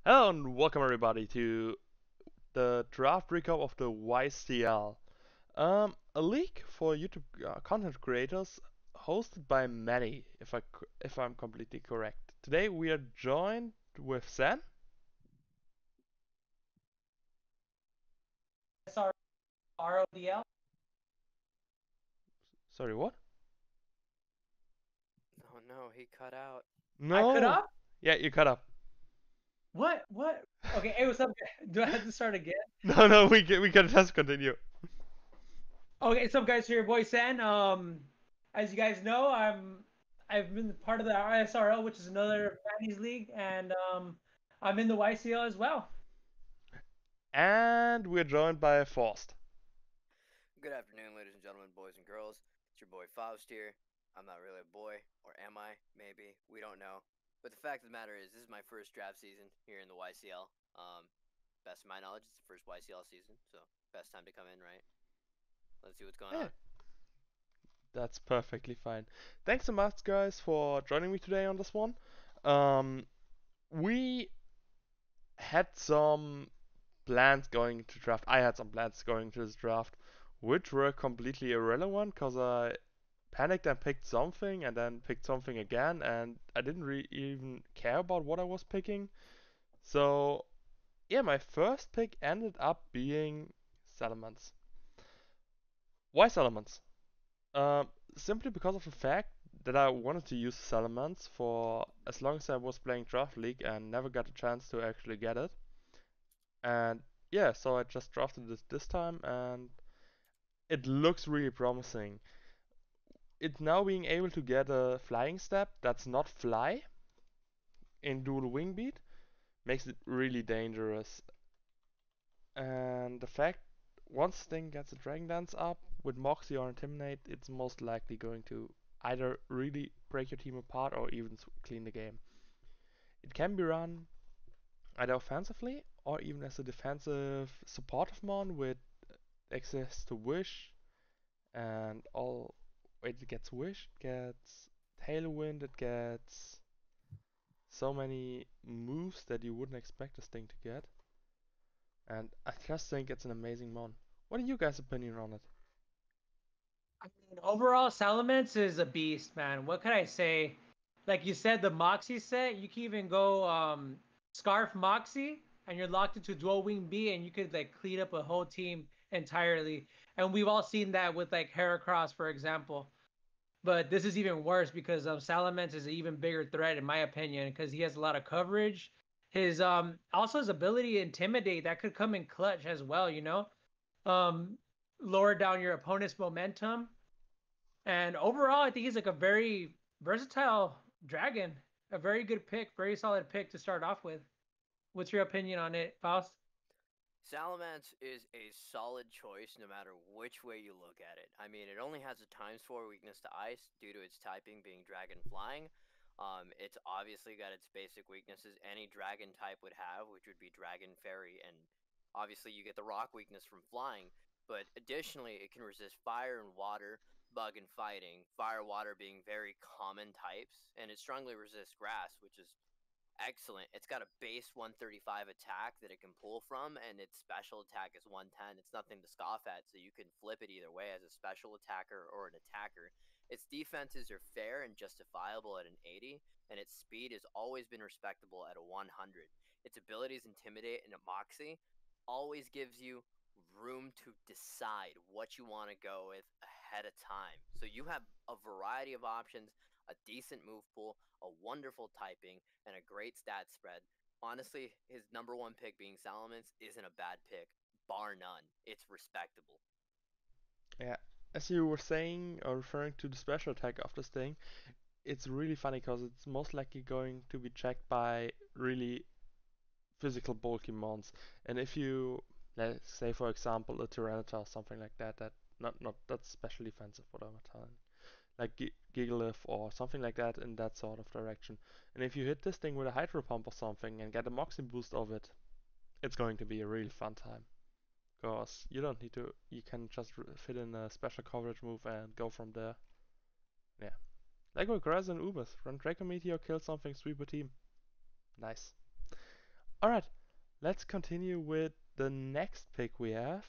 Hello and welcome everybody to the draft recap of the YCL. A league for YouTube content creators hosted by many, if I'm completely correct. Today we are joined with Sen. SRODL. Sorry, what? Oh no, he cut out. I cut No. up? Yeah, you cut up. What? What? Okay, hey, what's up? Do I have to start again? No, we can just continue. Okay, what's up, guys? Here, your boy San. As you guys know, I've been part of the ISRL, which is another Fannies League, and I'm in the YCL as well. And we're joined by Faust. Good afternoon, ladies and gentlemen, boys and girls. It's your boy Faust here. I'm not really a boy, or am I? Maybe. We don't know. But the fact of the matter is, this is my first draft season here in the YCL. Best of my knowledge, it's the first YCL season, so best time to come in, right? Let's see what's going Yeah, on. that's perfectly fine. Thanks so much, guys, for joining me today on this one. Um, we had some plans going to draft. I had some plans going to this draft, which were completely irrelevant because I panicked and picked something and then picked something again, and I didn't even care about what I was picking. So, yeah, my first pick ended up being Salamance. Why Salamance? Simply because of the fact that I wanted to use Salamance for as long as I was playing Draft League and never got a chance to actually get it. And yeah, so I just drafted this time, and it looks really promising. It now being able to get a flying step that's not fly in dual wing beat makes it really dangerous. And the fact once thing gets a dragon dance up with Moxie or Intimidate, it's most likely going to either really break your team apart or even clean the game. It can be run either offensively or even as a defensive supportive mon with access to Wish and all. Wait, it gets Wish, it gets Tailwind, it gets so many moves that you wouldn't expect this thing to get. And I just think it's an amazing mon. What are you guys' opinion on it? I mean, overall, Salamence is a beast, man. What can I say? Like you said, the Moxie set, you can even go Scarf Moxie, and you're locked into dual wing B, and you could like clean up a whole team entirely. And we've all seen that with like Heracross, for example. But this is even worse because Salamence is an even bigger threat in my opinion because he has a lot of coverage. His also his ability to intimidate that could come in clutch as well, you know. Um, Lower down your opponent's momentum, and overall, I think he's like a very versatile dragon. A very good pick, very solid pick to start off with. What's your opinion on it, Faust? Salamance is a solid choice no matter which way you look at it. I mean, it only has a times 4 weakness to ice due to its typing being dragon flying. It's obviously got its basic weaknesses any dragon type would have, which would be dragon fairy, and obviously you get the rock weakness from flying. But additionally, it can resist fire and water, bug and fighting, fire water being very common types, and it strongly resists grass, which is excellent. It's got a base 135 attack that it can pull from, and its special attack is 110. It's nothing to scoff at, so you can flip it either way as a special attacker or an attacker. Its defenses are fair and justifiable at an 80, and its speed has always been respectable at a 100. Its abilities Intimidate and Moxie always gives you room to decide what you want to go with ahead of time. So you have a variety of options, a decent move pool, a wonderful typing, and a great stat spread. Honestly, his number one pick being Salamance isn't a bad pick, bar none. It's respectable. Yeah, as you were saying or referring to the special attack of this thing, it's really funny because it's most likely going to be checked by really physical bulky mons. And if you, let's say for example, a Tyranitar or something like that, not that's special defensive, what I'm telling, like Gigalith or something like that in that sort of direction. And if you hit this thing with a Hydro Pump or something and get a Moxie boost of it, it's going to be a really fun time. Because you don't need to, you can just fit in a special coverage move and go from there. Yeah. Like with Grass and Ubers, run Draco Meteor, kill something, sweep a team. Nice. Alright, let's continue with the next pick we have,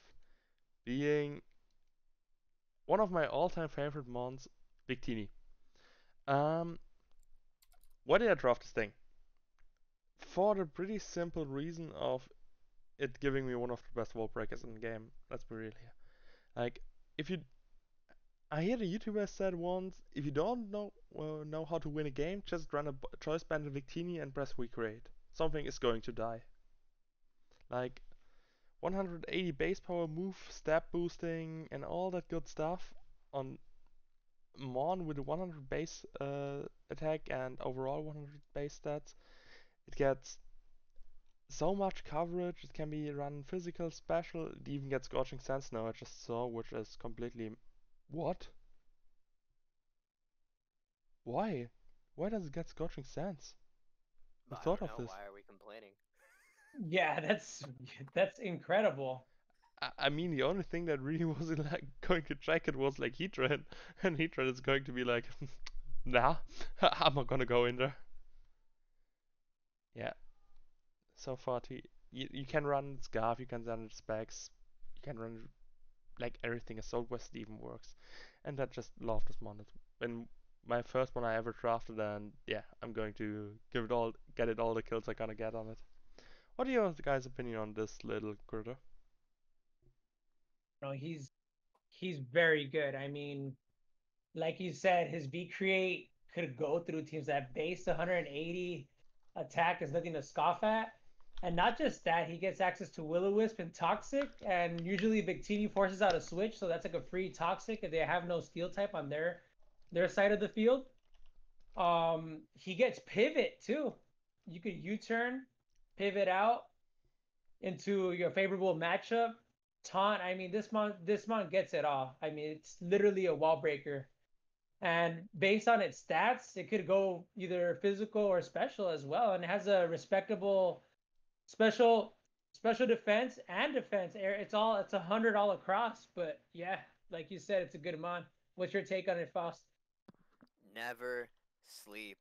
being one of my all-time favorite mons, Victini. Um, why did I draft this thing? For the pretty simple reason of it giving me one of the best wall breakers in the game. Let's be real here. Like, if you, I hear the YouTuber said once, if you don't know how to win a game, just run a choice band in Victini and press recreate. Something is going to die. Like, 180 base power, move, stab boosting, and all that good stuff on Mon with a 100 base attack and overall 100 base stats. It gets so much coverage. It can be run physical, special. It even gets Scorching Sands now. I just saw, which is completely what? Why? Why does it get Scorching Sands? Who I thought don't of know. this? Why are we complaining? Yeah, that's incredible. I mean, the only thing that really wasn't like going to check it was like Heatran, and Heatran is going to be like, nah, I'm not gonna go in there. Yeah, so far you can run Scarf, you can run Specs, you can run like everything. Assault West even works, and I just love this mod. It's been my first one I ever drafted, and yeah, I'm going to give it all, get it all the kills I gonna get on it. What are your guys' opinion on this little critter? No, he's very good. I mean, like you said, his V create could go through teams that base 180 attack is nothing to scoff at. And not just that, he gets access to Will-O-Wisp and Toxic, and usually Victini forces out a switch, so that's like a free Toxic if they have no Steel type on their side of the field. He gets Pivot too. You could U-turn, pivot out into your favorable matchup. Taunt. I mean, this mon gets it all. I mean, it's literally a wall breaker. And based on its stats, it could go either physical or special as well. And it has a respectable special special defense and defense. It's 100 all across. But yeah, like you said, it's a good mon. What's your take on it, Faust? Never sleep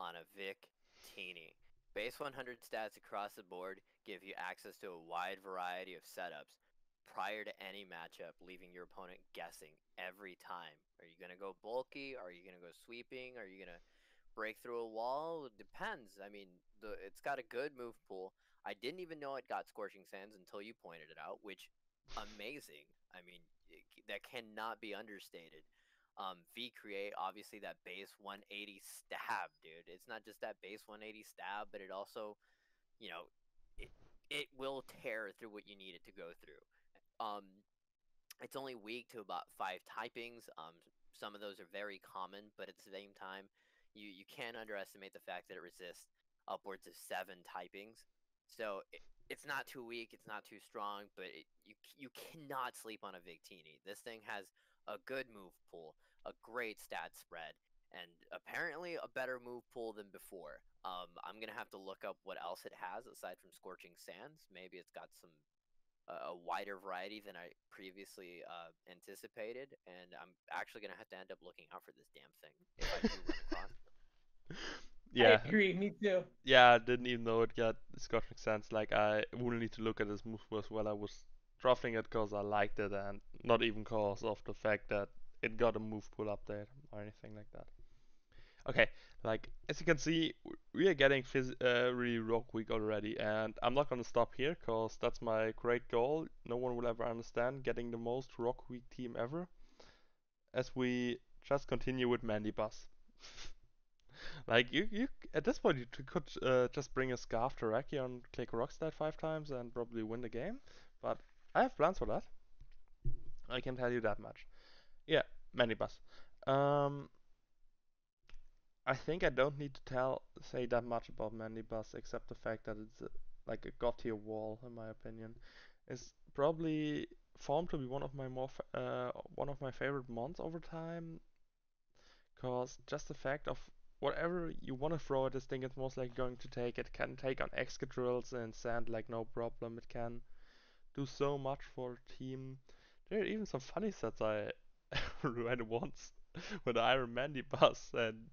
on a Victini. Base 100 stats across the board give you access to a wide variety of setups prior to any matchup, leaving your opponent guessing every time. Are you going to go bulky? Are you going to go sweeping? Are you going to break through a wall? It depends. I mean, it's got a good move pool. I didn't even know it got Scorching Sands until you pointed it out, which amazing. I mean, that cannot be understated. V create obviously that base 180 stab, dude. It's not just that base 180 stab, but it also, you know, it it will tear through what you need it to go through. Um, it's only weak to about 5 typings. Some of those are very common, but at the same time, you can't underestimate the fact that it resists upwards of 7 typings. So it's not too weak, it's not too strong, but you cannot sleep on a Victini. This thing has a good move pool, a great stat spread, and apparently a better move pool than before. I'm gonna have to look up what else it has aside from Scorching Sands. Maybe it's got some a wider variety than I previously anticipated, and I'm actually gonna have to end up looking out for this damn thing if I do run across it. Yeah, I agree. Me too. yeah, I didn't even know it got Scorching Sands. Like, I wouldn't need to look at this move as well. I was drafting it because I liked it, and not even cause of the fact that it got a move pool update or anything like that. Okay, like as you can see, we are getting really rock weak already, and I'm not gonna stop here because that's my great goal. No one will ever understand getting the most rock weak team ever. As we just continue with Mandy Bus. Like you at this point you could just bring a Scarf to Rakion, click Rockstead 5 times, and probably win the game. But I have plans for that. I can tell you that much. Yeah, Mandy Bus. Um, I think I don't need to say that much about Mandibus except the fact that it's like a god tier wall in my opinion. It's probably formed to be one of my favorite mons over time, cause just the fact of whatever you want to throw at this thing, it's most likely going to take. It can take on Excadrills and Sand like no problem. It can do so much for a team. There are even some funny sets I read once with Iron Mandibus and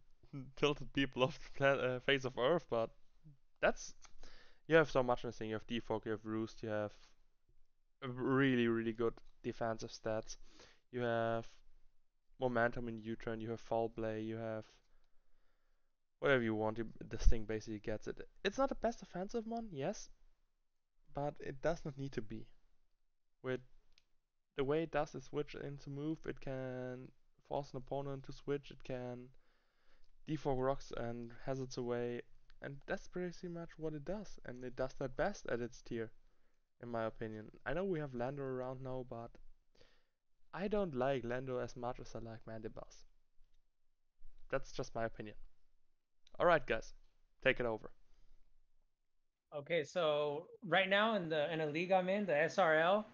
tilted people off the face of Earth, but that's You have so much in this thing. You have defog, you have roost, you have really, really good defensive stats. You have momentum in U-turn, you have foul play, you have whatever you want. This thing basically gets it. It's not the best offensive one, yes, but it does not need to be. With the way it does is switch into move, it can force an opponent to switch, it can defog rocks and hazards away, and that's pretty much what it does, and it does that best at its tier, in my opinion. I know we have Lando around now, but I don't like Lando as much as I like Mandibuzz. That's just my opinion. Alright guys, take it over. Okay, so right now in a league I'm in, the SRL,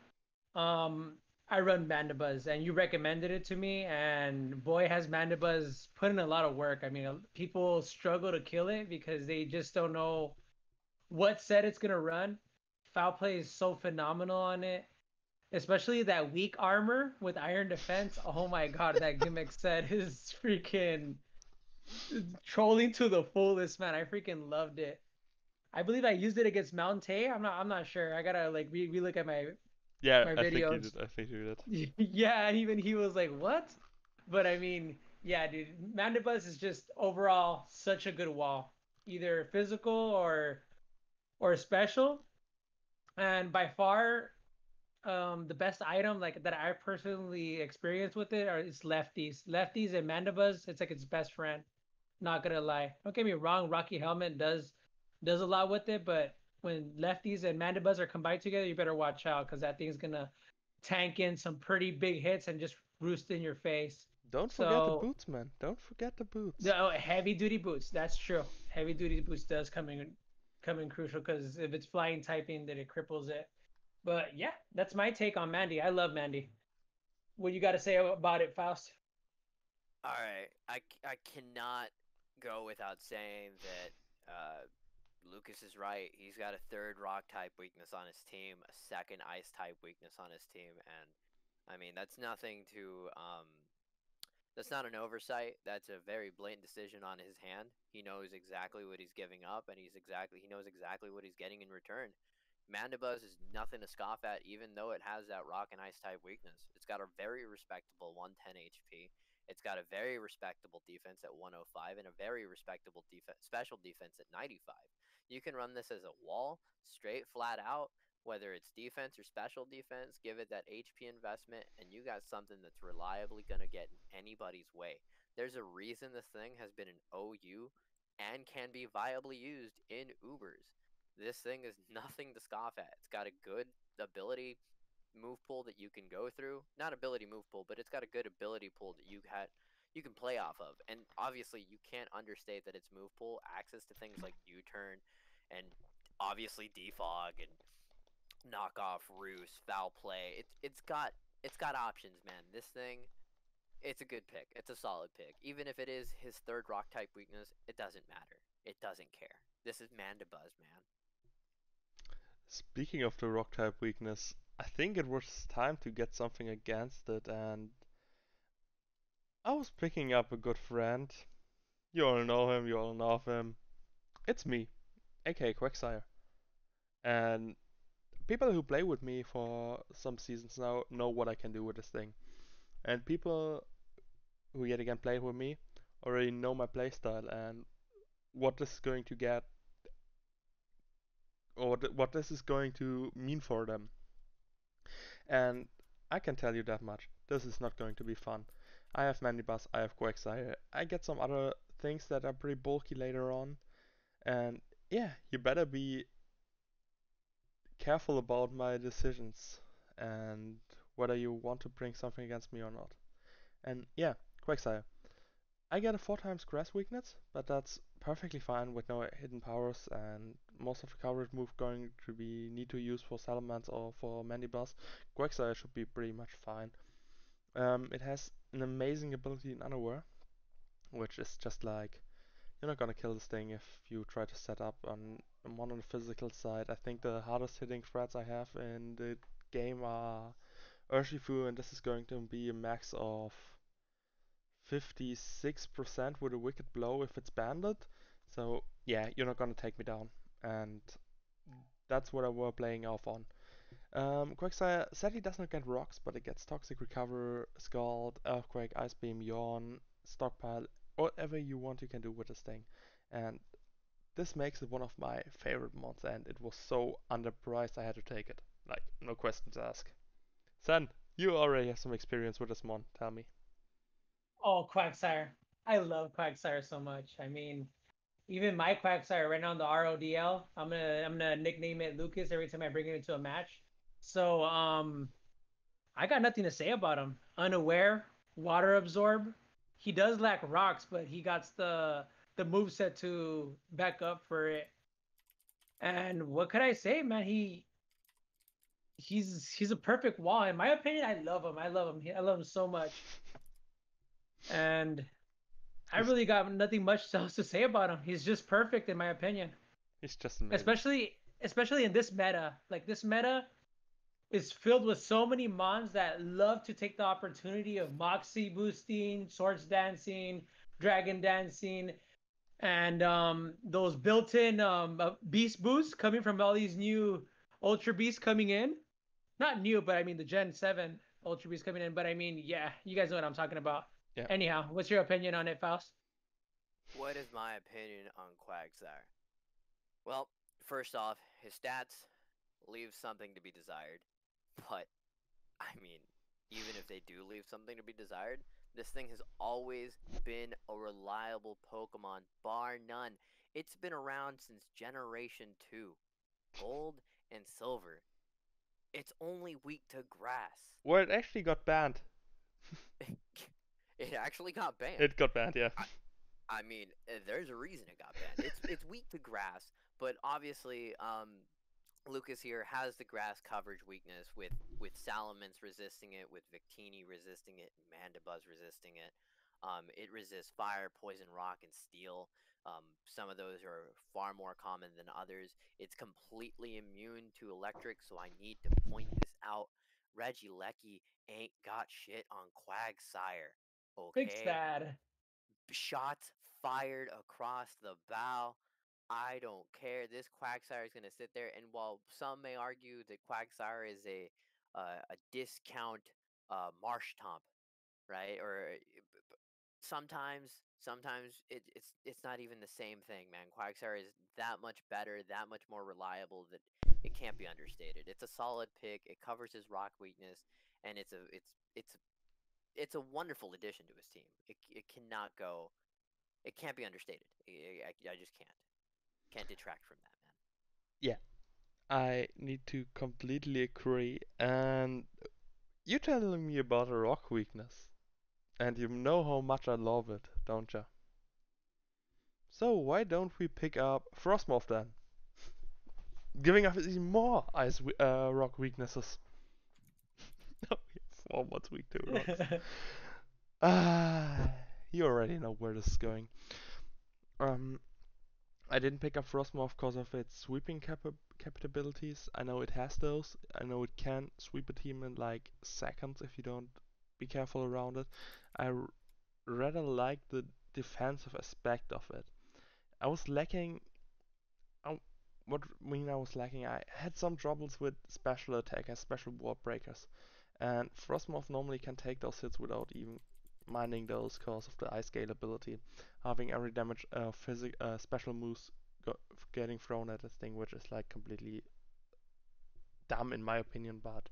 um, I run Mandibuzz, and you recommended it to me, and boy has Mandibuzz put in a lot of work. I mean, people struggle to kill it because they just don't know what set it's gonna run. Foul play is so phenomenal on it, especially that weak armor with iron defense. Oh my god, that gimmick set is freaking trolling to the fullest, man. I freaking loved it. I believe I used it against Mount Tay. I'm not sure. I gotta like re-look at Yeah, my I think you videos. did. I think you did. Yeah, and even he was like, "What?" But I mean, yeah, dude, Mandibuzz is just overall such a good wall, either physical or special, and by far, the best item like that I personally experienced with it are is lefties. Lefties and Mandibuzz, it's like its best friend. Not gonna lie. Don't get me wrong, Rocky Helmet does a lot with it, but when lefties and Mandibuzz are combined together, you better watch out because that thing's gonna tank in some pretty big hits and just roost in your face. Don't forget the So boots, man. Don't forget the boots. the heavy duty boots, that's true. Heavy duty boots does come in crucial because if it's flying typing, then it cripples it. But yeah, that's my take on Mandy. I love Mandy. What you got to say about it, Faust? All right, I cannot go without saying that Lucas is right. He's got a third rock type weakness on his team, a second ice type weakness on his team, and I mean that's nothing to that's not an oversight. That's a very blatant decision on his hand. He knows exactly what he's giving up, and he knows exactly what he's getting in return. Mandibuzz is nothing to scoff at, even though it has that rock and ice type weakness. It's got a very respectable 110 HP. It's got a very respectable defense at 105 and a very respectable special defense at 95. You can run this as a wall, straight flat out, whether it's defense or special defense, give it that HP investment, and you got something that's reliably going to get in anybody's way. There's a reason this thing has been an OU and can be viably used in Ubers. This thing is nothing to scoff at. It's got a good ability move pool that you can go through. Not ability move pool, but it's got a good ability pool that you can play off of. And obviously you can't understate that its move pool access to things like U-turn and obviously defog and knock off roost, foul play. It's got options, man. This thing, it's a good pick. It's a solid pick. Even if it is his third rock type weakness, it doesn't matter. It doesn't care. This is Mandibuzz, man. Speaking of the rock type weakness, I think it was time to get something against it, and I was picking up a good friend. You all know him, you all know of him. It's me, aka Quigsire. And people who play with me for some seasons now know what I can do with this thing. And people who yet again play with me already know my playstyle and what this is going to get, or what this is going to mean for them. And I can tell you that much. This is not going to be fun. I have Mandibuzz, I have Quigsire, I get some other things that are pretty bulky later on. And yeah, you better be careful about my decisions and whether you want to bring something against me or not. And yeah, Quigsire. I get a 4 times grass weakness, but that's perfectly fine with no hidden powers, and most of the coverage move going to be need to use for Salamance or for Mandibuzz. Quigsire should be pretty much fine. It has an amazing ability in Unaware, which is just like, you're not gonna kill this thing if you try to set up on one on the physical side. I think the hardest hitting threats I have in the game are Urshifu, and this is going to be a max of 56% with a wicked blow if it's banded. So yeah, you're not gonna take me down. And that's what I were playing off on. Quigsire sadly does not get rocks, but it gets Toxic Recover, Scald, Earthquake, Ice Beam, Yawn, Stockpile, whatever you want you can do with this thing. And this makes it one of my favorite mods, and it was so underpriced I had to take it. Like, no questions asked. Sen, you already have some experience with this mod, tell me. Oh, Quagsire. I love Quagsire so much. I mean, even my Quagsire right now on the RODL, I'm gonna nickname it Lucas every time I bring it into a match. So I got nothing to say about him. Unaware, water absorb. He does lack rocks, but he got the move set to back up for it. And what could I say, man? He's a perfect wall. In my opinion, I love him. I love him. I love him so much. And I He's, really got nothing much else to say about him. He's just perfect in my opinion. he's just amazing. Especially in this meta. Like this meta is filled with so many mons that love to take the opportunity of Moxie boosting, Swords dancing, Dragon dancing, and those built-in beast boosts coming from all these new Ultra Beasts coming in. Not new, but I mean the Gen 7 Ultra Beasts coming in. But I mean, yeah, you guys know what I'm talking about. Yeah. Anyhow, what's your opinion on it, Faust? What is my opinion on Quagsire? Well, first off, his stats leave something to be desired. But, I mean, even if they do leave something to be desired, this thing has always been a reliable Pokemon, bar none. It's been around since Generation 2, Gold and Silver. It's only weak to grass. Well, it actually got banned. It actually got banned. It got banned, yeah. I mean, there's a reason it got banned. It's weak to grass, but obviously, Lucas here has the grass coverage weakness with Salamance resisting it, with Victini resisting it, and Mandibuzz resisting it. It resists fire, poison, rock, and steel. Some of those are far more common than others. It's completely immune to electric, so I need to point this out. Regieleki ain't got shit on Quagsire. Fix Okay? that. Shots fired across the bow. I don't care. This Quagsire is going to sit there, and while some may argue that Quagsire is a discount Marshtomp, right? Or sometimes it's not even the same thing, man. Quagsire is that much better, that much more reliable that it can't be understated. It's a solid pick. It covers his rock weakness, and it's a wonderful addition to his team. It cannot go. It can't be understated. I just can't detract from that, man. Yeah, I need to completely agree. And you're telling me about a rock weakness. And you know how much I love it, don't ya? So why don't we pick up Frostmouth then? Giving us even more rock weaknesses. No, we have 4 mods weak to rocks. Ah, you already know where this is going. Um, I didn't pick up Frostmouth because of its sweeping capabilities. I know it has those. I know it can sweep a team in like seconds if you don't be careful around it. I rather like the defensive aspect of it. I was lacking. What mean I was lacking? I had some troubles with special attackers, special wall breakers, and Frostmoth normally can take those hits without even minding those because of the ice scale ability, having every damage special moves getting thrown at this thing, which is like completely dumb in my opinion. But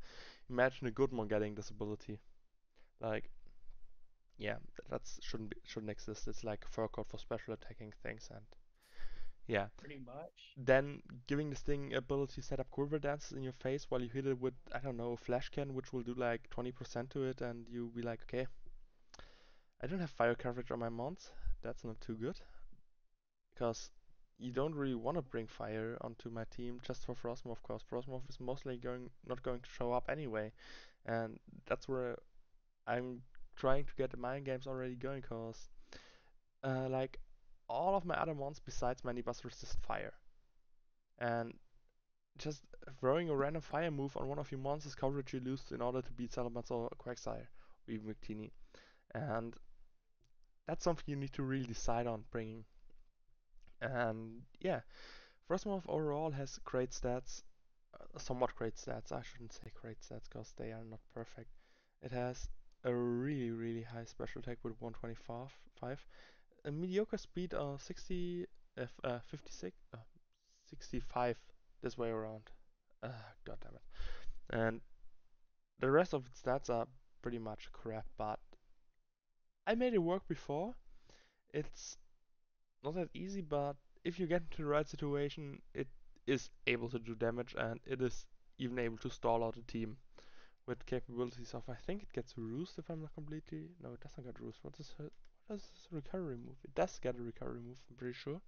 imagine a good one getting this ability, like. Yeah, shouldn't exist. It's like a fur code for special attacking things, and yeah. Pretty much. Then giving this thing ability set up quiver dances in your face while you hit it with, I don't know, a flash can, which will do like 20% to it, and you'll be like, okay, I don't have fire coverage on my mons. That's not too good. Because you don't really want to bring fire onto my team just for Frostmoth, of course. Frostmoth is mostly not going to show up anyway. And that's where I'm trying to get the mind games already going, because like all of my other mons besides Mandibuzz resist fire. And just throwing a random fire move on one of your monsters coverage you lose in order to beat Salamance or Quigsire, or even Victini. And that's something you need to really decide on bringing. And yeah, Frostmouth overall has great stats, somewhat great stats. I shouldn't say great stats because they are not perfect. It has a really, really high special attack with 125, a mediocre speed of 60, 56, 65 this way around. God damn it. And the rest of its stats are pretty much crap, but I made it work before. It's not that easy, but if you get into the right situation, it is able to do damage and it is even able to stall out a team with capabilities of, I think it gets Roost if I'm not completely. No, it doesn't get Roost. What is his recovery move? It does get a recovery move, I'm pretty sure.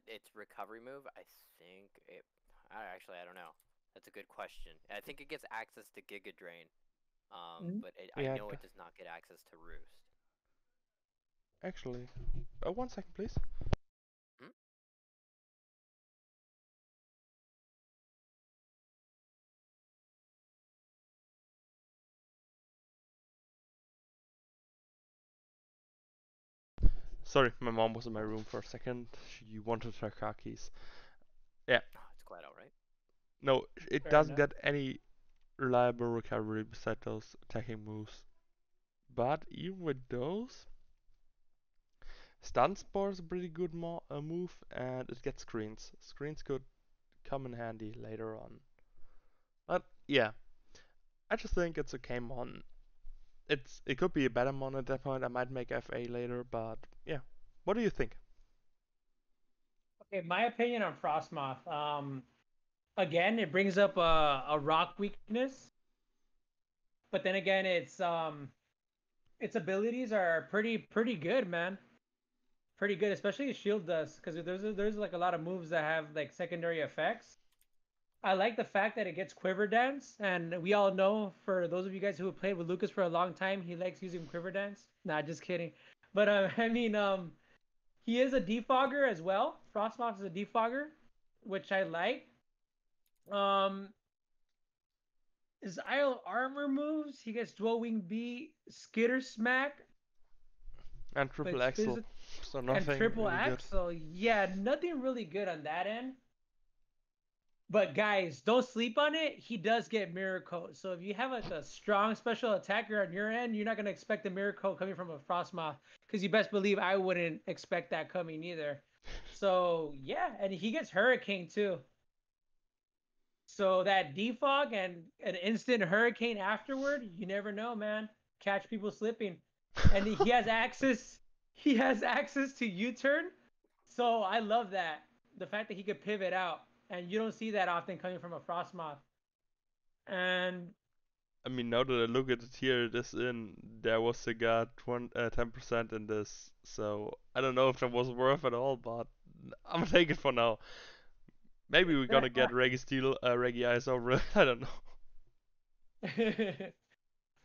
Its recovery move, I think it. I don't know. That's a good question. I think it gets access to Giga Drain. But I Yeah, know it does not get access to Roost. actually. 1 second, please. Hmm? Sorry, my mom was in my room for a second. She wanted her car keys. Yeah, Oh, it's quite alright. no, it Fair doesn't enough. get any reliable recovery beside those attacking moves. But even with those, Stun Spore is a pretty good move, and it gets screens. Screens could come in handy later on. But yeah, I just think it's okay mon. It could be a better mon at that point. I might make FA later, but yeah. What do you think? Okay, my opinion on Frostmoth. Again, it brings up a rock weakness, but then again, its abilities are pretty good, man. Pretty good, especially his shield does, because there's like a lot of moves that have like secondary effects. I like the fact that it gets Quiver Dance, and we all know, for those of you guys who have played with Lucas for a long time, he likes using Quiver Dance. Nah, just kidding. But I mean, he is a defogger as well. Frostmoth is a defogger, which I like. Um, his Isle Armor moves, he gets Dual Wing B, Skitter Smack, And but triple it's axle, physical, so and nothing Triple really good. Axle. Yeah, nothing really good on that end. But guys, don't sleep on it. He does get Mirror Coat. So if you have like a strong special attacker on your end, you're not gonna expect a Mirror Coat coming from a Frostmoth, because you best believe I wouldn't expect that coming either. So yeah, and he gets Hurricane too. So that defog and an instant hurricane afterward, you never know, man. Catch people slipping. And he has access. He has access to U-turn. So I love that. The fact that he could pivot out, and you don't see that often coming from a Frostmoth. And I mean, now that I look at it here, there was a guard 10% in this, so I don't know if that was worth it all, but I'm gonna take it for now. Maybe we're gonna get Reggie Steel, Reggie Ice over it. I don't know.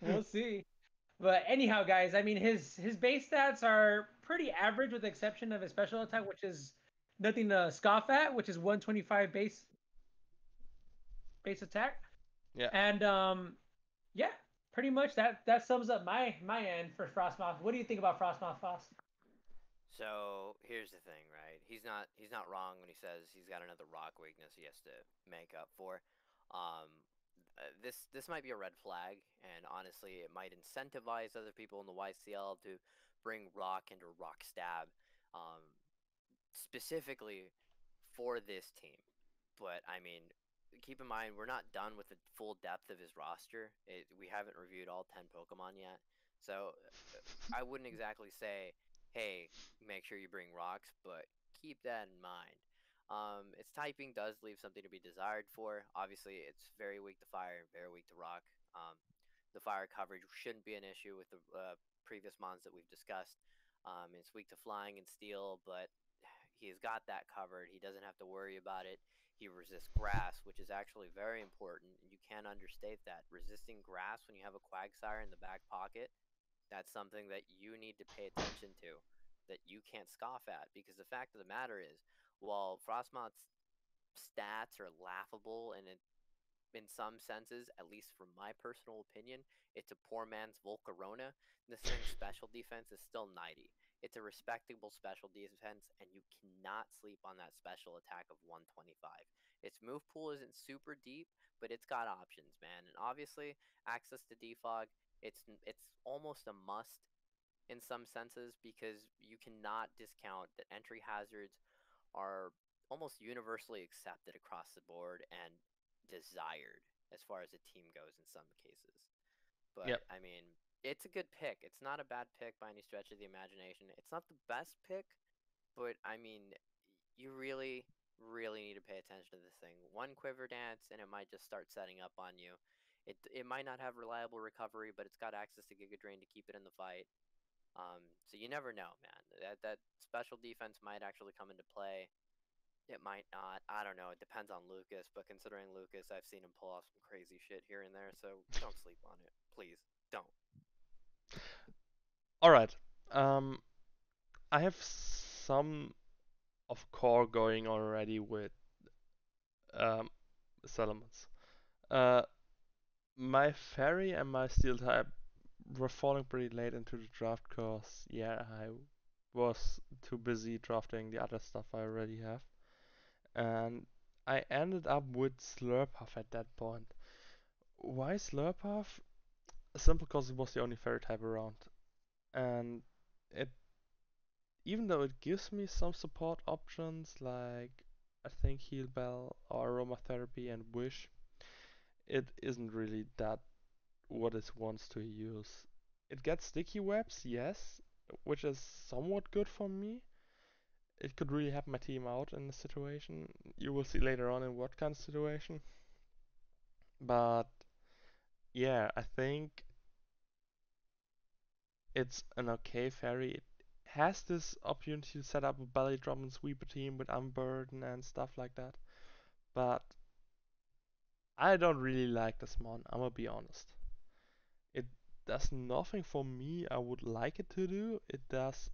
we'll see. But anyhow, guys, I mean his base stats are pretty average with the exception of his special attack, which is nothing to scoff at, which is 125 base attack. Yeah. And yeah, pretty much that sums up my end for Frostmouth. What do you think about Frostmouth, Faust? So here's the thing, right? He's not wrong when he says he's got another rock weakness he has to make up for. Um, this might be a red flag, and honestly, it might incentivize other people in the YCL to bring rock into rock stab, um, specifically for this team. But I mean, keep in mind we're not done with the full depth of his roster. We haven't reviewed all 10 Pokemon yet, so I wouldn't exactly say, hey, make sure you bring rocks, but keep that in mind. Its typing does leave something to be desired for. Obviously, it's very weak to fire, very weak to rock. The fire coverage shouldn't be an issue with the previous mons that we've discussed. It's weak to flying and steel, but he's got that covered. He doesn't have to worry about it. He resists grass, which is actually very important. You can't understate that. Resisting grass when you have a Quagsire in the back pocket, that's something that you need to pay attention to, that you can't scoff at. Because the fact of the matter is, while Frostmoth's stats are laughable and in some senses, at least from my personal opinion, it's a poor man's Volcarona. This thing's special defense is still 90. It's a respectable special defense, and you cannot sleep on that special attack of 125. Its move pool isn't super deep, but it's got options, man. And obviously, access to defog, it's almost a must in some senses because you cannot discount that entry hazards are almost universally accepted across the board and desired as far as a team goes in some cases. Yep. But I mean, it's a good pick. It's not a bad pick by any stretch of the imagination. It's not the best pick, but I mean, you really need to pay attention to this thing. One quiver dance, and it might just start setting up on you. It might not have reliable recovery, but it's got access to Giga Drain to keep it in the fight. So you never know, man. That special defense might actually come into play. It might not. I don't know. It depends on Lucas, but considering Lucas, I've seen him pull off some crazy shit here and there, so don't sleep on it. Please, don't. All right. Um, I have some of core going already with um, Salamance. Uh, my fairy and my steel type were falling pretty late into the draft because, yeah, I was too busy drafting the other stuff I already have. And I ended up with Slurpuff at that point. Why Slurpuff? Simple because it was the only fairy type around. And it, even though it gives me some support options like I think Heal Bell or Aromatherapy and Wish, it isn't really that what it wants to use. It gets sticky webs, yes, which is somewhat good for me. It could really help my team out in the situation. You will see later on in what kind of situation. But yeah, I think it's an okay fairy. It has this opportunity to set up a belly drum and sweeper team with Unburden and stuff like that. But I don't really like this mon, I'm gonna be honest. It does nothing for me I would like it to do. It does.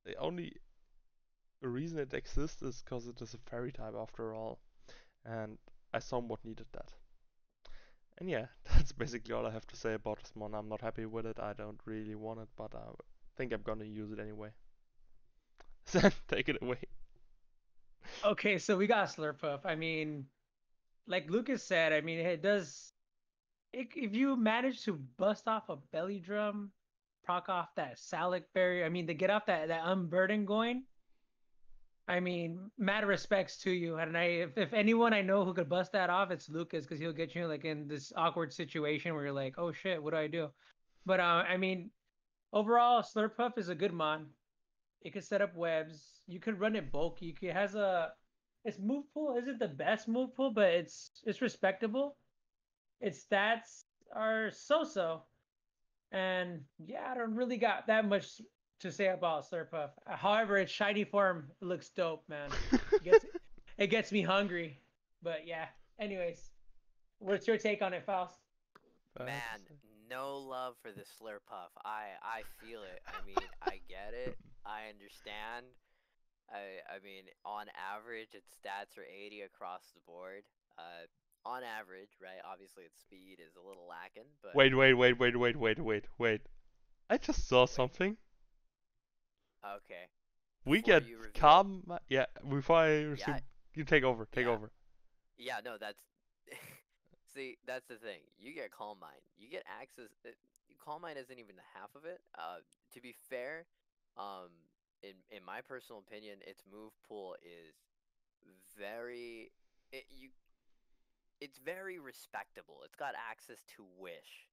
The only reason it exists is because it is a fairy type after all. And I somewhat needed that. And yeah, that's basically all I have to say about this mon. I'm not happy with it. I don't really want it, but I think I'm gonna use it anyway. Then take it away. Okay, so we got Slurpuff. I mean, like Lucas said, I mean, it does. If you manage to bust off a belly drum, proc off that Salic barrier, I mean, to get off that unburden going, I mean, mad respects to you. And if anyone I know who could bust that off, it's Lucas because he'll get you like in this awkward situation where you're like, oh shit, what do I do? But I mean, overall, Slurpuff is a good mon. It can set up webs. You could run it bulky. It has a its move pool isn't the best move pool, but it's respectable. Its stats are so-so. And yeah, I don't really got that much to say about Slurpuff. However, its shiny form looks dope, man. It gets it gets me hungry. But yeah. Anyways, what's your take on it, Faust? Man, no love for the Slurpuff. I feel it. I mean, I get it. I understand. I mean, on average, its stats are 80 across the board. On average, right? Obviously, its speed is a little lacking, but Wait. I just saw wait. something. Okay. We Before get you reveal, calm. Yeah, before I yeah, resume, you take over. Take yeah, over. yeah. No, that's see, that's the thing. You get Calm Mind. You get access. Calm Mind isn't even the half of it. To be fair, um, in my personal opinion, its move pool is very you it's very respectable. It's got access to Wish.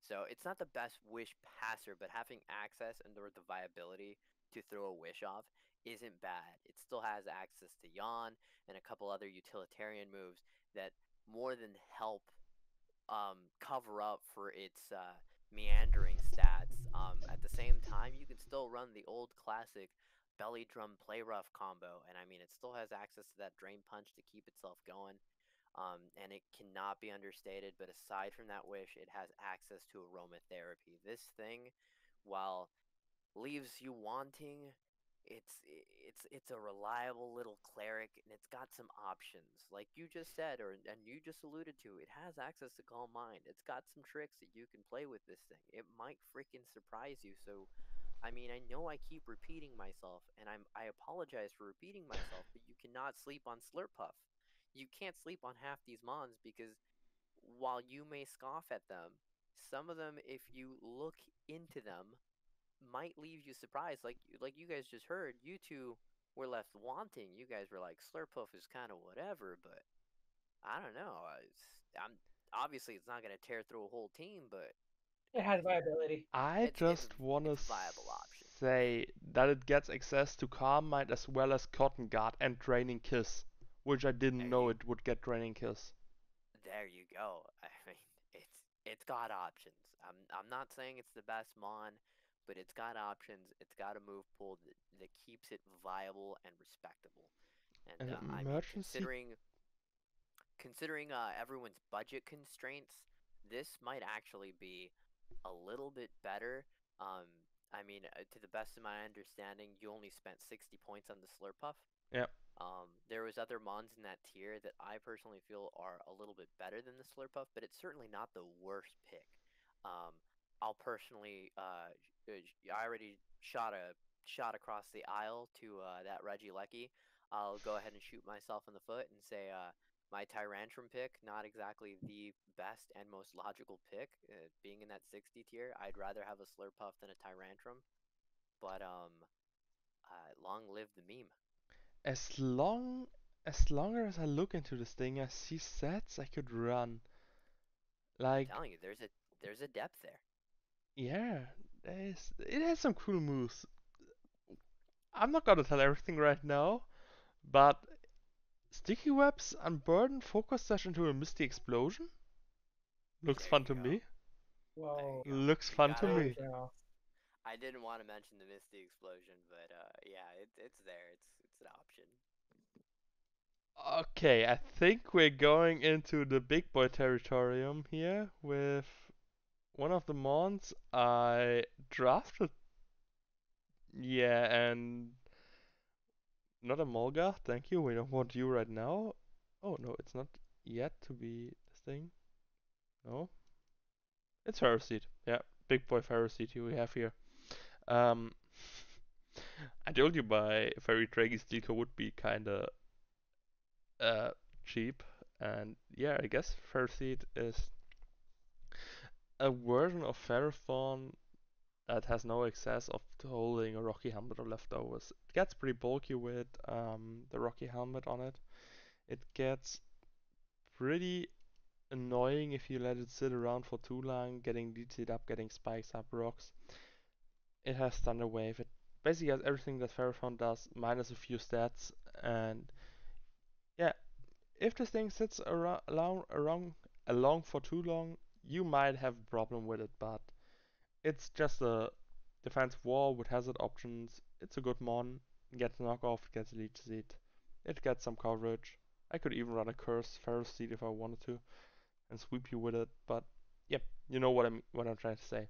So it's not the best Wish passer, but having access and or the viability to throw a Wish off isn't bad. It still has access to Yawn and a couple other utilitarian moves that more than help cover up for its meandering stats. At the same time, you can still run the old classic belly drum play rough combo, and I mean it still has access to that drain punch to keep itself going. And it cannot be understated, but aside from that wish, it has access to aromatherapy. This thing, while leaves you wanting, it's a reliable little cleric, and it's got some options, like you just said, and you just alluded to. It has access to Calm Mind. It's got some tricks that you can play with this thing. It might freaking surprise you. So I mean, I know I keep repeating myself, and I apologize for repeating myself, but you cannot sleep on Slurpuff. You can't sleep on half these mons because while you may scoff at them, some of them, if you look into them, might leave you surprised. Like you guys just heard, you two were left wanting. You guys were like, Slurpuff is kind of whatever, but I don't know. I'm obviously it's not gonna tear through a whole team, but It has viability. I it's it's just want to it's a viable option. say that it gets access to Calm Mind as well as Cotton Guard and Draining Kiss, which I didn't There know you it would get Draining Kiss. there you go. I mean, it's got options. I'm not saying it's the best mon, but it's got options. It's got a move pool that keeps it viable and respectable. And An I mean, emergency. considering everyone's budget constraints, this might actually be a little bit better. Um, I mean, to the best of my understanding, you only spent 60 points on the Slurpuff. Yeah, There was other mons in that tier that I personally feel are a little bit better than the Slurpuff, but it's certainly not the worst pick. Um, I'll personally, I already shot across the aisle to that Regieleki. I'll go ahead and shoot myself in the foot and say my Tyrantrum pick, not exactly the best and most logical pick, being in that 60 tier. I'd rather have a Slurpuff than a Tyrantrum, but long live the meme. as long as longer as I look into this thing, I see sets I could run. I'm Like, telling you, there's a depth there. yeah, it has some cool moves. I'm not gonna tell everything right now, but Sticky Webs, Unburden, Focus Sash into a Misty Explosion? Looks There fun you to go. me. There Whoa. you go. Looks You fun to gotta Holy me. mention. cow. I didn't want to mention the Misty Explosion, but yeah, it's there. It's an option. Okay, I think we're going into the big boy territorium here with one of the mons I drafted. Yeah, and not a Mulga, thank you. We don't want you right now. Oh no, it's not yet to be this thing. No, it's Ferroseed. Yeah, big boy Ferroseed we have here. Um, I told you my Fairy Draggy Steelco would be kinda uh cheap, and yeah, I guess Ferroseed is a version of Ferrothorn that has no excess of holding a Rocky Helmet or leftovers. It gets pretty bulky with the Rocky Helmet on it. It gets pretty annoying if you let it sit around for too long, getting DC'd up, getting spikes up rocks. It has Thunder Wave. It basically has everything that Ferrothorn does, minus a few stats. And yeah, if this thing sits along for too long, you might have a problem with it, but it's just a defensive wall with hazard options. It's a good mon. It gets knockoff, it gets leech seed. It gets some coverage. I could even run a curse Ferris seed if I wanted to and sweep you with it, but yep, you know what I'm trying to say.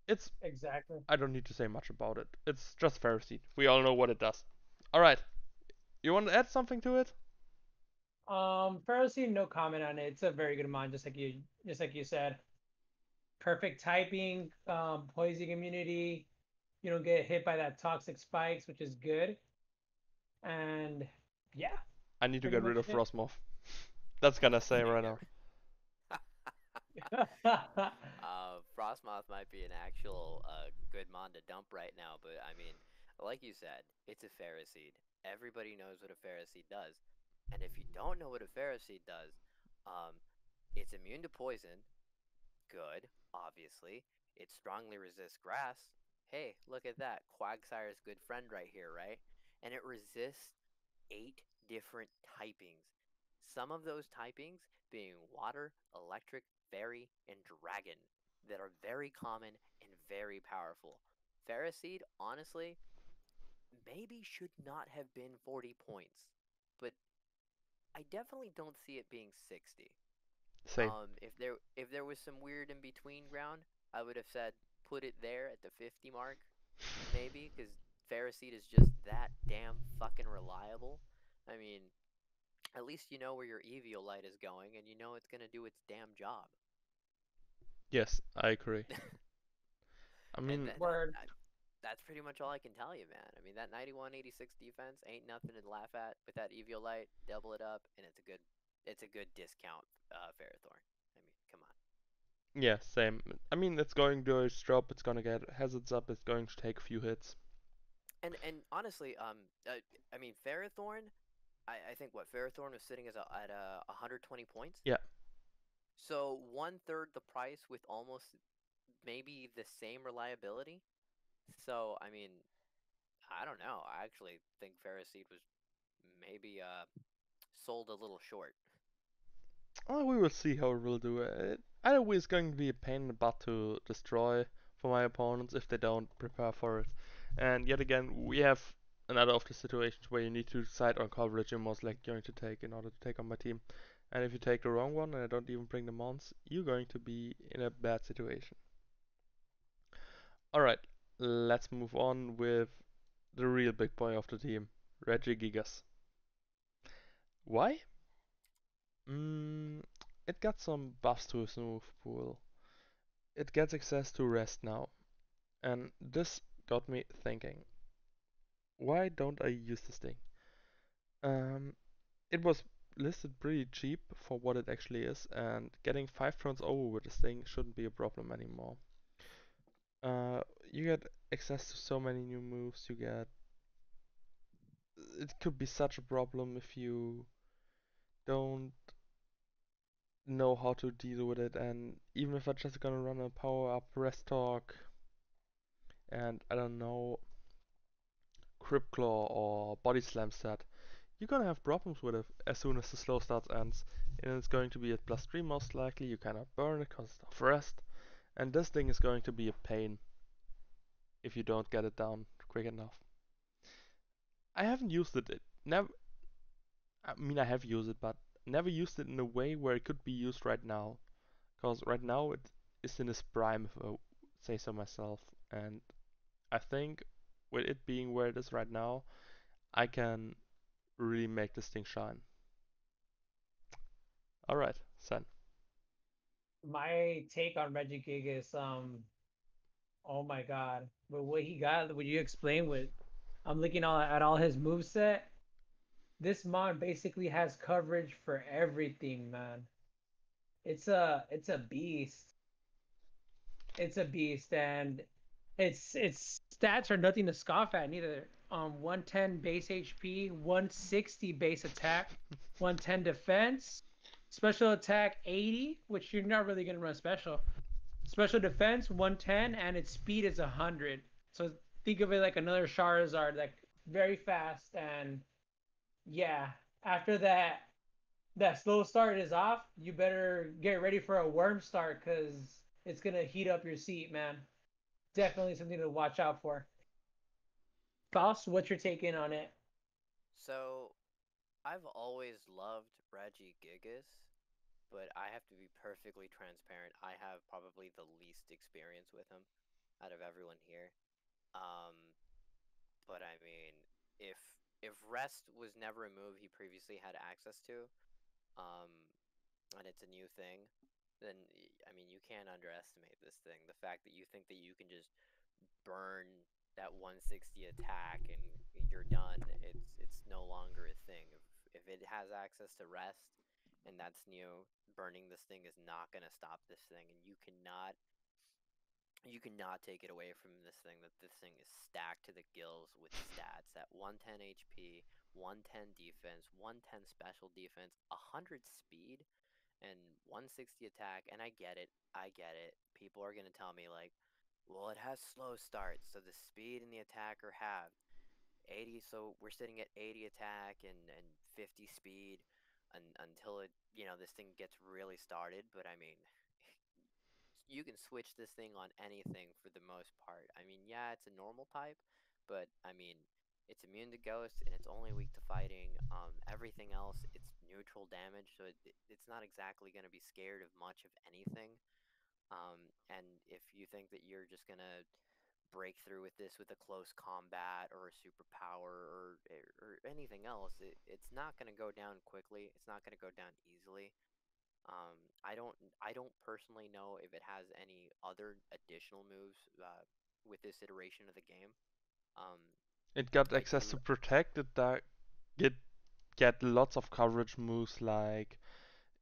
It's Exactly. I don't need to say much about it. It's just Ferris seed. We all know what it does. Alright. You want to add something to it? Pharisee, no comment on it. It's a very good mod, just like you said. Perfect typing, poison immunity. You don't get hit by that toxic spikes, which is good. And yeah, I need to pretty get rid much of it. Frostmouth. That's gonna say There right you now. go. Frostmouth might be an actual good mon to dump right now, but I mean, like you said, it's a Phariseed. Everybody knows what a Phariseed does, and if you don't know what a Phariseed does, um, it's immune to poison. Good, obviously. It strongly resists grass. Hey, look at that. Quagsire's good friend right here, right? And it resists 8 different typings. Some of those typings being water, electric, fairy, and dragon that are very common and very powerful. Phariseed, honestly, maybe should not have been 40 points, but I definitely don't see it being 60. Same. If there was some weird in between ground, I would have said put it there at the 50 mark, maybe, because Phariseed is just that damn fucking reliable. I mean, at least you know where your Eviolite is going, and you know it's gonna do its damn job. Yes, I agree. I And mean, that Word. that's pretty much all I can tell you, man. I mean, that 91-86 defense ain't nothing to laugh at. With that Eviolite, double it up, and it's a good discount, Ferrothorn. I mean, come on. Yeah, same. I mean, it's going to drop. It's gonna get hazards up. It's going to take a few hits. And honestly, I mean, Ferrothorn. I think what Ferrothorn was sitting at 120 points. Yeah. So 1/3 the price with almost maybe the same reliability. So I mean, I don't know. I actually think Ferroseed was maybe sold a little short. Oh, we will see how it will do. Either way, it's going to be a pain in the butt to destroy for my opponents if they don't prepare for it. And yet again, we have another of the situations where you need to decide on coverage you're most likely going to take in order to take on my team. And if you take the wrong one and I don't even bring the mons, you're going to be in a bad situation. Alright, let's move on with the real big boy of the team, Gigas. Why? Mm, it got some buffs to its move pool. It gets access to rest now. And this got me thinking, why don't I use this thing? Um, it was listed pretty cheap for what it actually is, and getting 5 turns over with this thing shouldn't be a problem anymore. You get access to so many new moves, it could be such a problem if you don't know how to deal with it, and even if I'm just gonna run a power up rest talk and I don't know, Crypt Claw or Body Slam set, you're gonna have problems with it as soon as the slow start ends. And it's going to be at +3 most likely, you cannot burn it because of rest, and this thing is going to be a pain if you don't get it down quick enough. I haven't used it, never, I mean I have used it, but never used it in a way where it could be used right now. Because right now it is in its prime, if I say so myself, and I think with it being where it is right now, I can really make this thing shine. Alright, Sen. My take on Reggie is oh my god. But what he got, would you explain what I'm looking at all his moveset? This mon basically has coverage for everything, man. It's a beast. It's a beast, and its stats are nothing to scoff at neither. 110 base HP, 160 base attack, 110 defense, special attack 80, which you're not really gonna run special. Special defense 110, and its speed is 100. So think of it like another Charizard, like very fast. And yeah, after that slow start is off, you better get ready for a worm start because it's gonna heat up your seat, man. Definitely something to watch out for. Faust, what's your take in on it? So I've always loved Reggie Gigas, but I have to be perfectly transparent. I have probably the least experience with him out of everyone here. Um, but I mean, if if rest was never a move he previously had access to, um, and it's a new thing, then I mean you can't underestimate this thing. The fact that you think that you can just burn that 160 attack and you're done, it's no longer a thing. If it has access to rest and that's new, burning this thing is not gonna stop this thing, and you cannot take it away from this thing. That this thing is stacked to the gills with stats at 110 HP, 110 defense, 110 special defense, 100 speed, and 160 attack. And I get it. I get it. People are gonna tell me like, well, it has slow starts, so the speed and the attack are halved. 80, so we're sitting at 80 attack and 50 speed until this thing gets really started. But I mean, you can switch this thing on anything for the most part. I mean, yeah, it's a normal type, but I mean, it's immune to ghost and it's only weak to fighting. Everything else, it's neutral damage, so it's not exactly going to be scared of much of anything. And if you think that you're just gonna break through with this with a close combat or a superpower or anything else, it's not gonna go down quickly. It's not gonna go down easily. I don't personally know if it has any other additional moves with this iteration of the game. Um, It got I access do. to protect. It get get lots of coverage moves like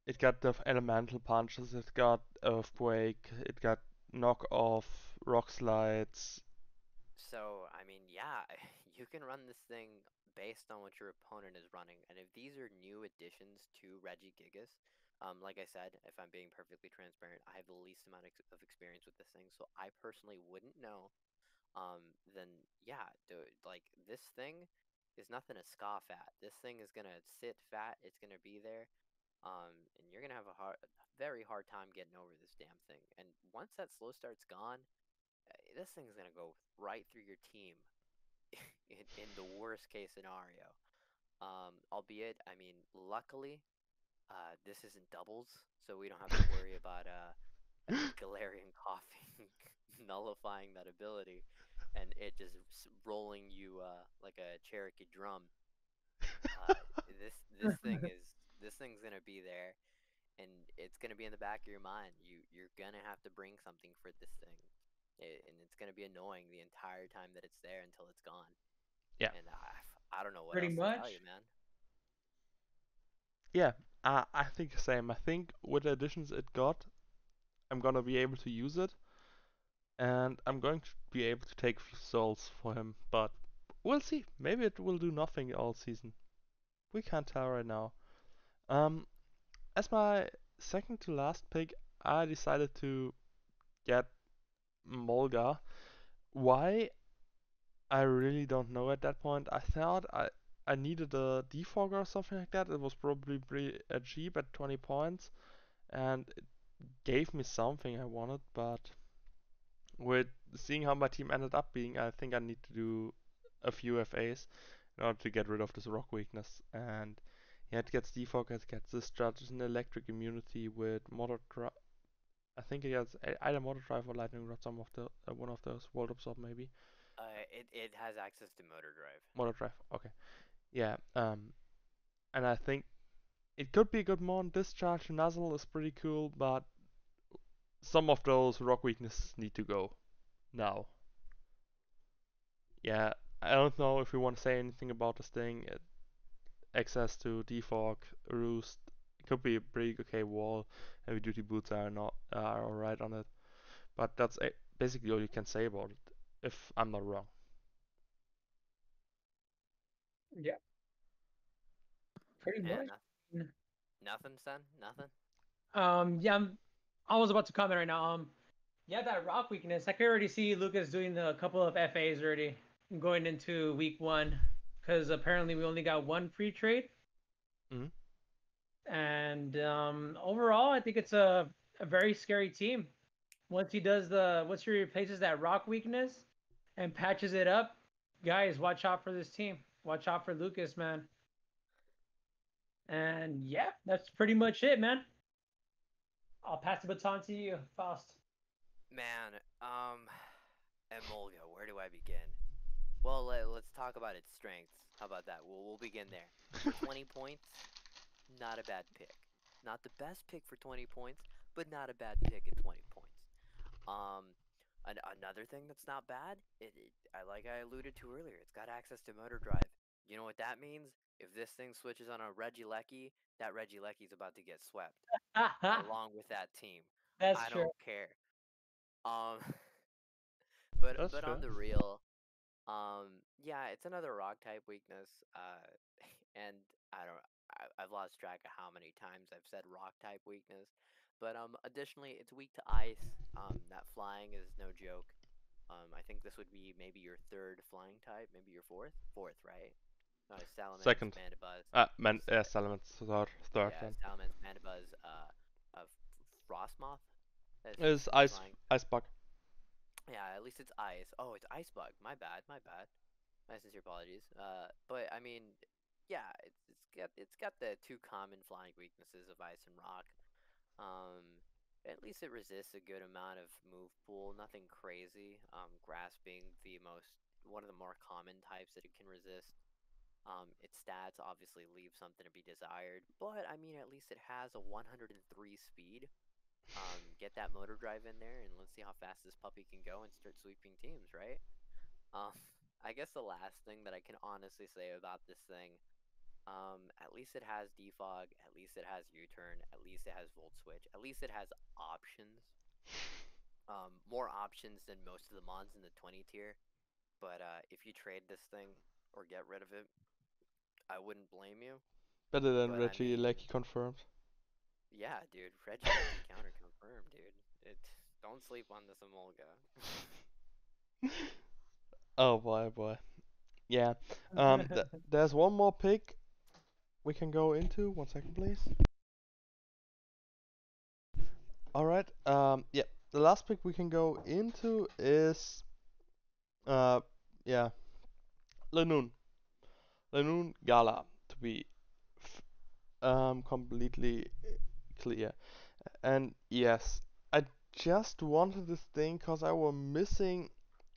it got the elemental punches. It got earthquake. It got knock off, rock slides. So, I mean, yeah, you can run this thing based on what your opponent is running. And if these are new additions to Reggie Gigas, like I said, if I'm being perfectly transparent, I have the least amount of experience with this thing, so I personally wouldn't know. Then yeah, like this thing is nothing to scoff at. This thing is gonna sit fat. It's gonna be there. And you're gonna have a very hard time getting over this damn thing. And once that slow start's gone, this thing's gonna go right through your team in the worst case scenario. Albeit, I mean, luckily, this isn't doubles, so we don't have to worry about Galarian coughing nullifying that ability, and it just rolling you like a Cherokee drum. Uh, this thing's gonna be there, and it's gonna be in the back of your mind. You're gonna have to bring something for this thing, and it's gonna be annoying the entire time that it's there until it's gone. Yeah, And I don't know what Pretty else to tell you, much. man. yeah. I think the same. I think with the additions it got, I'm gonna be able to use it, and I'm going to be able to take souls for him. But we'll see. Maybe it will do nothing all season. We can't tell right now. Um, as my second to last pick, I decided to get Mulga. Why? I really don't know at that point. I thought I needed a defogger or something like that. It was probably pretty cheap at 20 points, and it gave me something I wanted. But with seeing how my team ended up being, I think I need to do a few FAs in order to get rid of this rock weakness. And yeah, it gets defog, it gets this judge an electric immunity with motor drive. I think it gets either motor drive or lightning rod. Some of the one of those world absorb maybe. It has access to motor drive. Motor drive. Okay. Yeah. And I think it could be a good mon. Discharge Nuzzle is pretty cool, but some of those rock weaknesses need to go now. Yeah, I don't know if we want to say anything about this thing. Access to defog, roost. It could be a pretty okay wall. Heavy duty boots are not are alright on it, but that's basically all you can say about it. If I'm not wrong. Yeah, pretty Yeah, much. nothing, son, nothing. Yeah, I was about to comment right now. Yeah, that rock weakness. I can already see Lucas doing a couple of FAs already going into week one, because apparently we only got one free trade. Mhm. And overall, I think it's a very scary team. Once he replaces that rock weakness and patches it up, guys, watch out for this team. Watch out for Lucas, man. And yeah, that's pretty much it, man. I'll pass the baton to you, Faust. Man, and Mulga, where do I begin? Well, let's talk about its strengths. How about that? We'll begin there. For 20 points, not a bad pick. Not the best pick for 20 points, but not a bad pick at 20 points. Um, another thing that's not bad, like I alluded to earlier, it's got access to motor drive. You know what that means? If this thing switches on a Regieleki, that Regielecki's about to get swept along with that team. That's I true. don't care. Um, That's but fair. on the real, yeah, it's another rock type weakness. And I don't, I've lost track of how many times I've said rock type weakness. But additionally, it's weak to ice. That flying is no joke. I think this would be maybe your third flying type, maybe your fourth, right? Salamence, Second. Mandibuzz. Salamance third Yeah, then. Salamence, Mandibuzz, Frostmoth. That's his Is ice flying. ice bug. Yeah, at least it's ice. Oh, it's ice bug. My bad. My bad. My sincere apologies. But I mean, yeah, it's got the two common flying weaknesses of ice and rock. Um, at least it resists a good amount of move pool. Nothing crazy. Grass being the most one of the more common types that it can resist. Its stats obviously leave something to be desired, but I mean, at least it has a 103 speed. Get that motor drive in there, and let's see how fast this puppy can go and start sweeping teams, right? Um, I guess the last thing that I can honestly say about this thing, at least it has defog, at least it has U-turn, at least it has volt switch, at least it has options. More options than most of the mons in the 20 tier. But if you trade this thing or get rid of it, I wouldn't blame you. Better than But I Reggie, mean, like he confirmed. yeah, dude, Reggie Lecky counter confirmed, dude. It don't sleep on this Mulga. Oh boy, boy. Yeah. There's one more pick we can go into. 1 second, please. All right. Yeah. The last pick we can go into is uh, yeah, Leilon Galar to be completely clear. And yes, I just wanted this thing because I was missing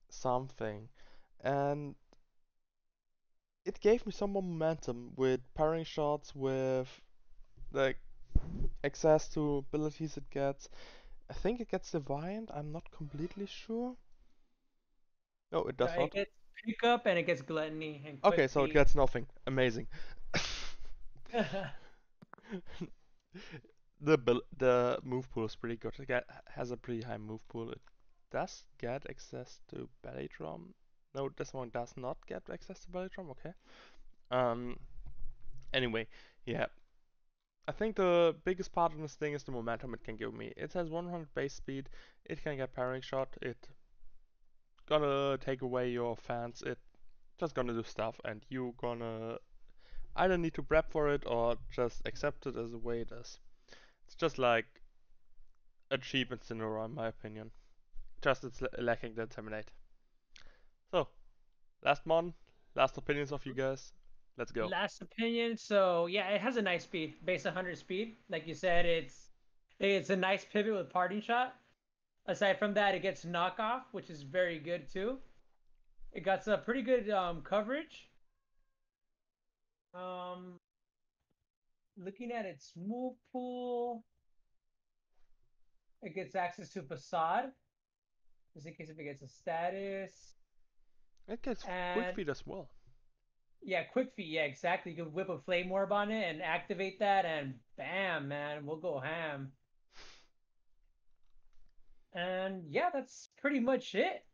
something, and it gave me some more momentum with parrying shots, with the access to abilities it gets. I think it gets Deviant, I'm not completely sure. No, it does It not. gets pickup and it gets gluttony and quick Okay, so it feet. gets nothing. Amazing. The move pool is pretty good. It has a pretty high move pool. It does get access to belly drum. No, this one does not get access to belly drum. Okay. Um. Anyway, yeah. I think the biggest part of this thing is the momentum it can give me. It has 100 base speed. It can get parrying shot. It gonna take away your fans. It just gonna do stuff, and you gonna either need to prep for it or just accept it as the way it is. It's just like a cheap Incineroar in my opinion. Just it's lacking the Terminate. So, last mon, last opinions of you guys. Let's go. Last opinion. So yeah, it has a nice speed, base 100 speed. Like you said, it's a nice pivot with parting shot. Aside from that, it gets knockoff, which is very good too. It got some pretty good coverage. Um, Looking at its move pool, it gets access to facade, just in case if it gets a status. It gets quick And feed as well. yeah, quick feet. Yeah, exactly. You can whip a flame orb on it and activate that, and bam, man, we'll go ham. And yeah, that's pretty much it.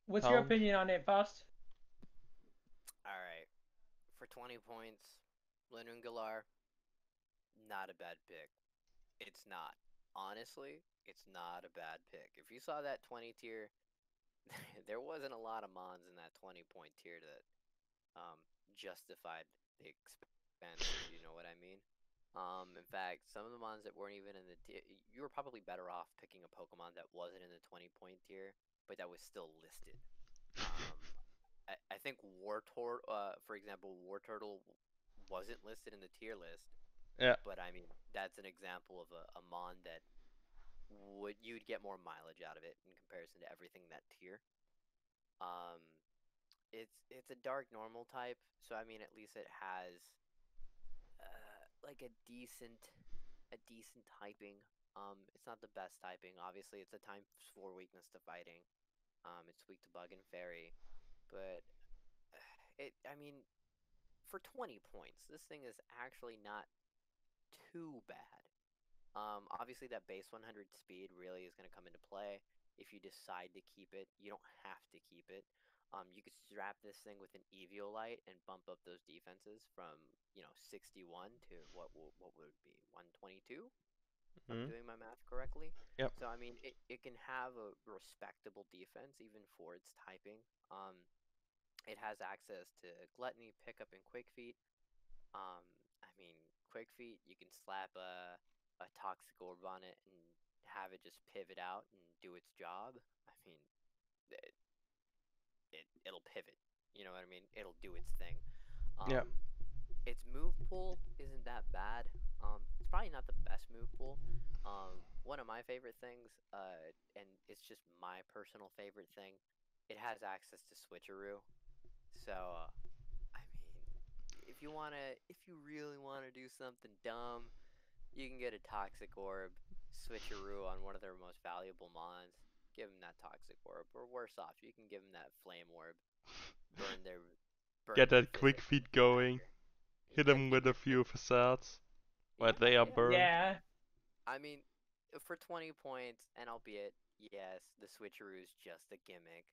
What's your Sounds. opinion on it, Faust? All right, for 20 points, Leilon Galar, not a bad pick. It's not. Honestly, it's not a bad pick. If you saw that 20 tier, there wasn't a lot of mons in that 20-point tier that um, justified the expense, if you know what I mean. In fact, some of the mons that weren't even in the tier, you were probably better off picking a Pokemon that wasn't in the 20-point tier, but that was still listed. Um, I think for example, Wartortle wasn't listed in the tier list, Yeah. but I mean, that's an example of a mon that you'd get more mileage out of it in comparison to everything in that tier. Um, it's a dark normal type, so I mean, at least it has like a decent typing. It's not the best typing. Obviously, it's a times 4 weakness to fighting. It's weak to bug and fairy, but I mean, for 20 points, this thing is actually not too bad. Obviously, that base 100 speed really is going to come into play. If you decide to keep it, you don't have to keep it. You could strap this thing with an Eviolite and bump up those defenses from 61 to what would it be 122? If I'm Mm. doing my math correctly. Yep. So I mean, it can have a respectable defense even for its typing. It has access to Gluttony, Pickup, and Quick Feet. I mean, Quick Feet, you can slap a Toxic Orb on it and have it just pivot out and do its job. I mean, it'll pivot. You know what I mean? It'll do its thing. Yeah. Its move pool isn't that bad. It's probably not the best move pool. One of my favorite things, and it's just my personal favorite thing, it has access to Switcheroo. So, I mean, if you really wanna do something dumb, you can get a Toxic Orb, switcheroo on one of their most valuable mons. Give them that toxic orb, or worse off, you can give them that flame orb. Burn their Get burn them that quick physically feed going. after. Hit Get them get with a your quick. few facades. Where Yeah, they are yeah. burned. Yeah. I mean, for 20 points, and albeit, yes, the switcheroo is just a gimmick.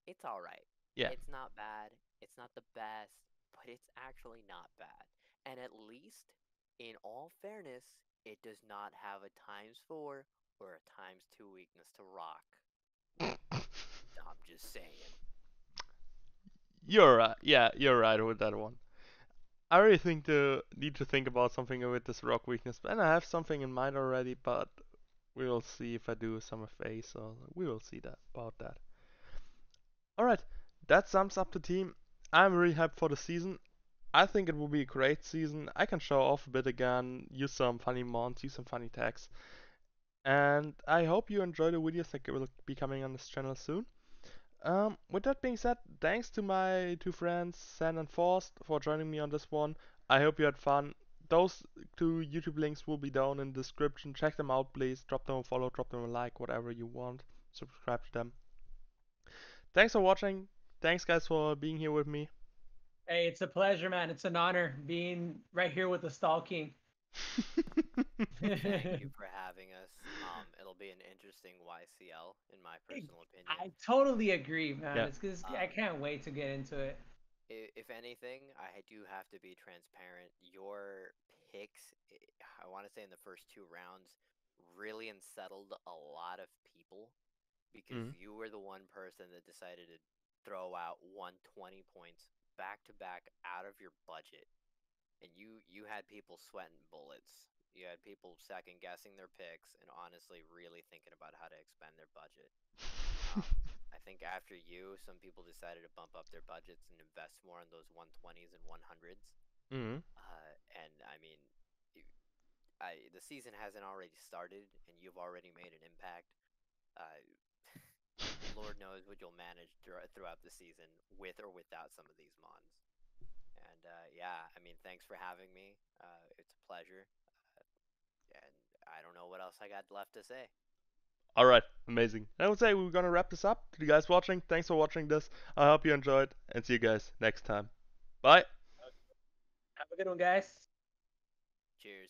It's all right. Yeah. It's not bad. It's not the best, but it's actually not bad. And at least, in all fairness, it does not have a times 4 or a times 2 weakness to rock. I'm just saying. You're right. Yeah, you're right with that one. I really need to think about something with this rock weakness, and I have something in mind already, but we will see if I do some FA, so we will see that about that. Alright, that sums up the team. I'm really happy for the season. I think it will be a great season. I can show off a bit again, use some funny mons, use some funny tags. And I hope you enjoy the videos that will be coming on this channel soon. With that being said, thanks to my two friends, San and Faust, for joining me on this one. I hope you had fun. Those two YouTube links will be down in the description. Check them out, please. Drop them a follow, drop them a like, whatever you want. Subscribe to them. Thanks for watching. Thanks, guys, for being here with me. Hey, it's a pleasure, man. It's an honor being right here with the Stall King. Thank you for having us. It'll be an interesting YCL, in my personal opinion. I totally agree, man. Yeah. It's because I can't wait to get into it. If anything, I do have to be transparent. Your picks, I want to say in the first 2 rounds, really unsettled a lot of people because you were the one person that decided to throw out 120 points back to back out of your budget. And you had people sweating bullets. You had people second guessing their picks and honestly really thinking about how to expend their budget. I think after you, some people decided to bump up their budgets and invest more in those 120s and 100s. And I mean, the season hasn't already started, and you've already made an impact. Lord knows what you'll manage throughout the season with or without some of these mons. And yeah, I mean, thanks for having me. It's a pleasure. And I don't know what else I got left to say. Alright, amazing. I would say we're gonna wrap this up. To you guys watching, thanks for watching this. I hope you enjoyed, and see you guys next time. Bye. Have a good one, guys. Cheers.